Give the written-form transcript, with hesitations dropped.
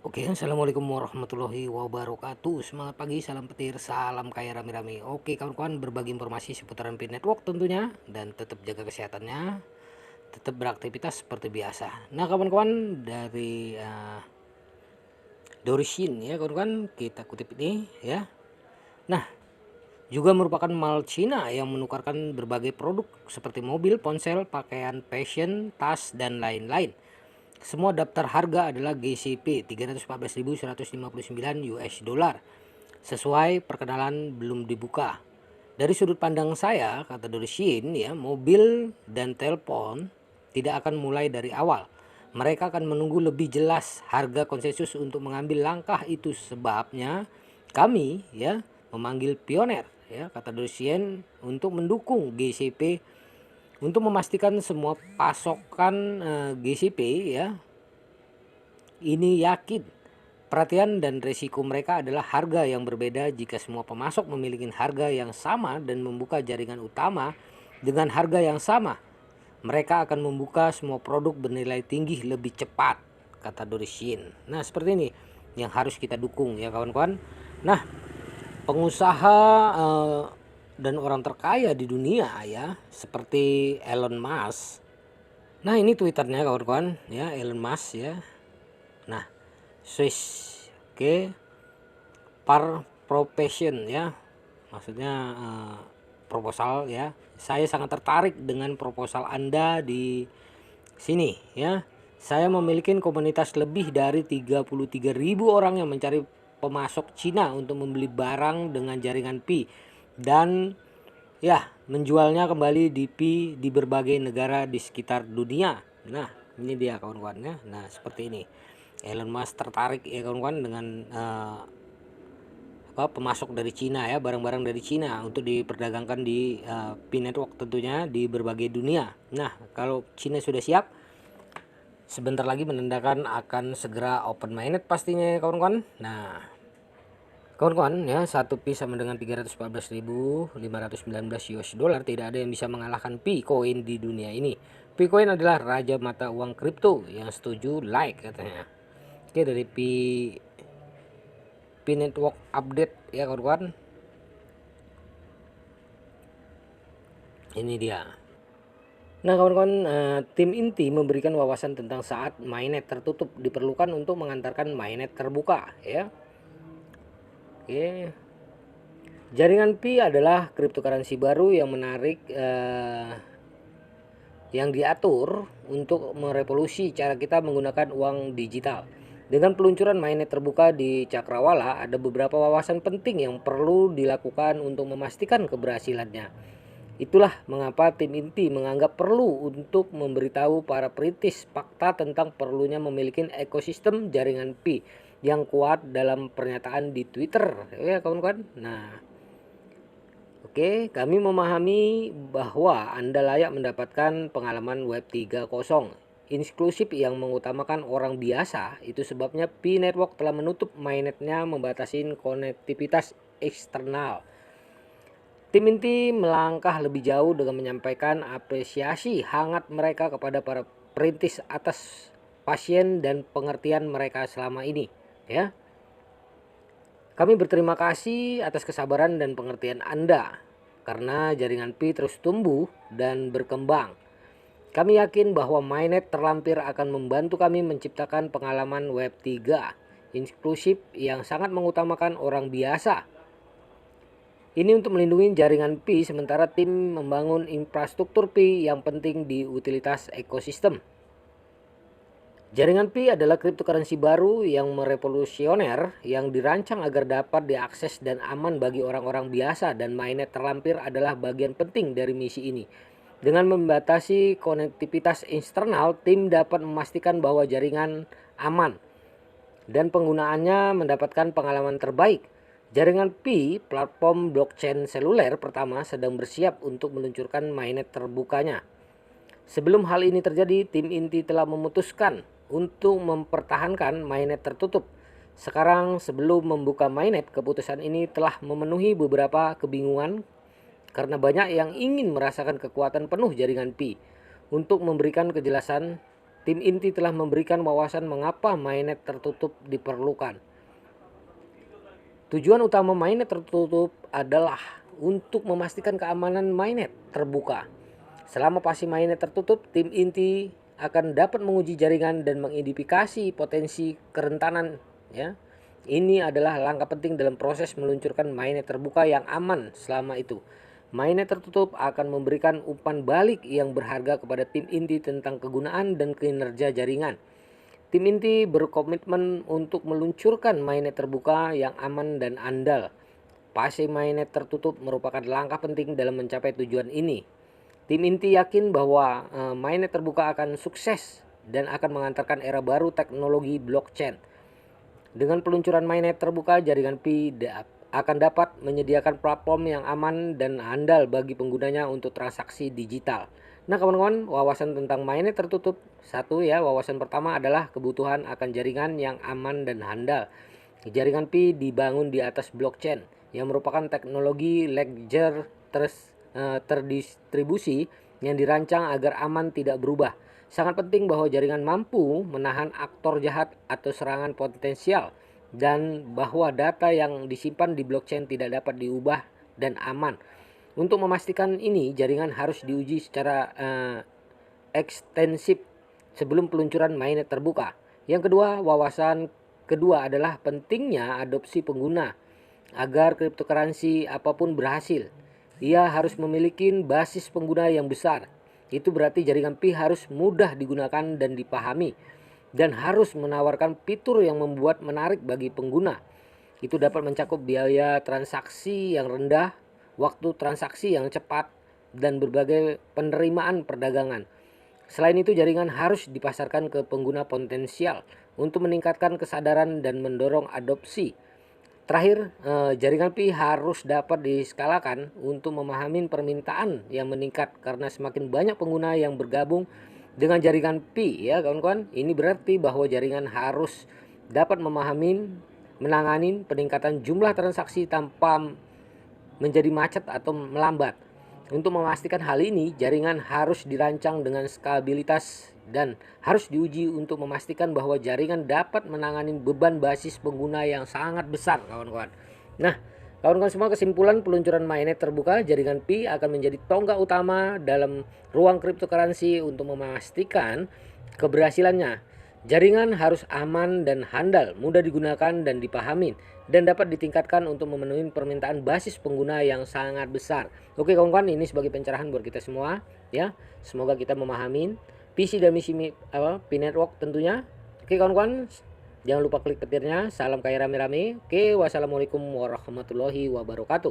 Oke, assalamualaikum warahmatullahi wabarakatuh. Semangat pagi, salam petir, salam kaya rame-rame. Oke, kawan-kawan, berbagi informasi seputaran Pin Network tentunya, dan tetap jaga kesehatannya, tetap beraktivitas seperti biasa. Nah, kawan-kawan, dari Dorishin ya, kawan-kawan, kita kutip ini ya. Nah, juga merupakan mall Cina yang menukarkan berbagai produk seperti mobil, ponsel, pakaian, fashion, tas, dan lain-lain. Semua daftar harga adalah GCP 314.159 US dollar. Sesuai perkenalan belum dibuka. Dari sudut pandang saya, kata Dorishin, ya, mobil dan telepon tidak akan mulai dari awal. Mereka akan menunggu lebih jelas harga konsensus untuk mengambil langkah. Itu sebabnya kami ya memanggil pioner ya, kata Dorishin, untuk mendukung GCP untuk memastikan semua pasokan GCP ya ini yakin perhatian dan risiko mereka adalah harga yang berbeda. Jika semua pemasok memiliki harga yang sama dan membuka jaringan utama dengan harga yang sama, mereka akan membuka semua produk bernilai tinggi lebih cepat, kata Dorishin. Nah, seperti ini yang harus kita dukung ya, kawan-kawan. Nah, pengusaha dan orang terkaya di dunia ya, seperti Elon Musk. Nah, ini Twitternya, kawan-kawan ya, Elon Musk ya. Nah, Swiss, oke, par profession ya, maksudnya proposal ya. Saya sangat tertarik dengan proposal Anda di sini ya. Saya memiliki komunitas lebih dari 33.000 orang yang mencari pemasok Cina untuk membeli barang dengan jaringan Pi dan ya menjualnya kembali di Pi di berbagai negara di sekitar dunia. Nah, ini dia kawan-kawan ya. Nah, seperti ini. Elon Musk tertarik ya kawan-kawan dengan pemasok dari Cina ya, barang-barang dari Cina untuk diperdagangkan di Pi Network tentunya di berbagai dunia. Nah, kalau Cina sudah siap, sebentar lagi menandakan akan segera open mainnet pastinya ya kawan-kawan. Nah, kawan-kawan ya, satu Pi sama dengan 314.519 US dollar. Tidak ada yang bisa mengalahkan Pi Coin di dunia ini. Pi Coin adalah raja mata uang kripto. Yang setuju like katanya. Oke, dari Pi Network update ya kawan-kawan. Ini dia. Nah, kawan-kawan, tim inti memberikan wawasan tentang saat mainnet tertutup diperlukan untuk mengantarkan mainnet terbuka ya. Oke. Jaringan Pi adalah cryptocurrency baru yang menarik yang diatur untuk merevolusi cara kita menggunakan uang digital. Dengan peluncuran mainnet terbuka di Cakrawala, ada beberapa wawasan penting yang perlu dilakukan untuk memastikan keberhasilannya. Itulah mengapa tim inti menganggap perlu untuk memberitahu para perintis fakta tentang perlunya memiliki ekosistem jaringan Pi yang kuat dalam pernyataan di Twitter ya kawan-kawan. Nah, oke, kami memahami bahwa Anda layak mendapatkan pengalaman Web 3.0 inklusif yang mengutamakan orang biasa. Itu sebabnya Pi Network telah menutup mainnetnya membatasi konektivitas eksternal. Tim inti melangkah lebih jauh dengan menyampaikan apresiasi hangat mereka kepada para perintis atas pasien dan pengertian mereka selama ini ya. Kami berterima kasih atas kesabaran dan pengertian Anda karena jaringan Pi terus tumbuh dan berkembang. Kami yakin bahwa mainnet terlampir akan membantu kami menciptakan pengalaman Web 3 inklusif yang sangat mengutamakan orang biasa. Ini untuk melindungi jaringan Pi sementara tim membangun infrastruktur Pi yang penting di utilitas ekosistem. Jaringan Pi adalah cryptocurrency baru yang merevolusioner yang dirancang agar dapat diakses dan aman bagi orang-orang biasa, dan mainnet terlampir adalah bagian penting dari misi ini. Dengan membatasi konektivitas eksternal, tim dapat memastikan bahwa jaringan aman dan penggunaannya mendapatkan pengalaman terbaik. Jaringan Pi, platform blockchain seluler pertama, sedang bersiap untuk meluncurkan mainnet terbukanya. Sebelum hal ini terjadi, tim inti telah memutuskan untuk mempertahankan mainnet tertutup. Sekarang sebelum membuka mainnet, keputusan ini telah memenuhi beberapa kebingungan karena banyak yang ingin merasakan kekuatan penuh jaringan Pi. Untuk memberikan kejelasan tim inti telah memberikan wawasan mengapa mainnet tertutup diperlukan. Tujuan utama mainnet tertutup adalah untuk memastikan keamanan mainnet terbuka. Selama pasti mainnet tertutup, tim inti akan dapat menguji jaringan dan mengidentifikasi potensi kerentanan, ya. Ini adalah langkah penting dalam proses meluncurkan mainnet terbuka yang aman. Selama itu, mainnet tertutup akan memberikan umpan balik yang berharga kepada tim inti tentang kegunaan dan kinerja jaringan. Tim inti berkomitmen untuk meluncurkan mainnet terbuka yang aman dan andal. Pasti mainnet tertutup merupakan langkah penting dalam mencapai tujuan ini. Tim inti yakin bahwa mainnet terbuka akan sukses dan akan mengantarkan era baru teknologi blockchain. Dengan peluncuran mainnet terbuka, jaringan Pi akan dapat menyediakan platform yang aman dan andal bagi penggunanya untuk transaksi digital. Nah kawan-kawan, wawasan tentang mainnet tertutup. Wawasan pertama adalah kebutuhan akan jaringan yang aman dan handal. Jaringan Pi dibangun di atas blockchain yang merupakan teknologi ledger terdistribusi yang dirancang agar aman tidak berubah. Sangat penting bahwa jaringan mampu menahan aktor jahat atau serangan potensial dan bahwa data yang disimpan di blockchain tidak dapat diubah dan aman. Untuk memastikan ini, jaringan harus diuji secara ekstensif sebelum peluncuran mainnet terbuka. Yang kedua, wawasan kedua adalah pentingnya adopsi pengguna. Agar cryptocurrency apapun berhasil, ia harus memiliki basis pengguna yang besar. Itu berarti jaringan Pi harus mudah digunakan dan dipahami, dan harus menawarkan fitur yang membuat menarik bagi pengguna. Itu dapat mencakup biaya transaksi yang rendah, waktu transaksi yang cepat, dan berbagai penerimaan perdagangan. Selain itu, jaringan harus dipasarkan ke pengguna potensial untuk meningkatkan kesadaran dan mendorong adopsi. Terakhir, jaringan Pi harus dapat diskalakan untuk memahami permintaan yang meningkat karena semakin banyak pengguna yang bergabung dengan jaringan Pi, ya kawan-kawan. Ini berarti bahwa jaringan harus dapat menangani peningkatan jumlah transaksi tanpa menjadi macet atau melambat. Untuk memastikan hal ini, jaringan harus dirancang dengan skalabilitas dan harus diuji untuk memastikan bahwa jaringan dapat menangani beban basis pengguna yang sangat besar, kawan-kawan. Nah, kawan-kawan semua, kesimpulan peluncuran mainnet terbuka, jaringan Pi akan menjadi tonggak utama dalam ruang cryptocurrency untuk memastikan keberhasilannya. Jaringan harus aman dan handal, mudah digunakan dan dipahami, dan dapat ditingkatkan untuk memenuhi permintaan basis pengguna yang sangat besar. Oke kawan-kawan, ini sebagai pencerahan buat kita semua, ya. Semoga kita memahami visi dan misi Pi Network tentunya. Oke kawan-kawan, jangan lupa klik petirnya. Salam kaya rame-rame. Oke, wassalamualaikum warahmatullahi wabarakatuh.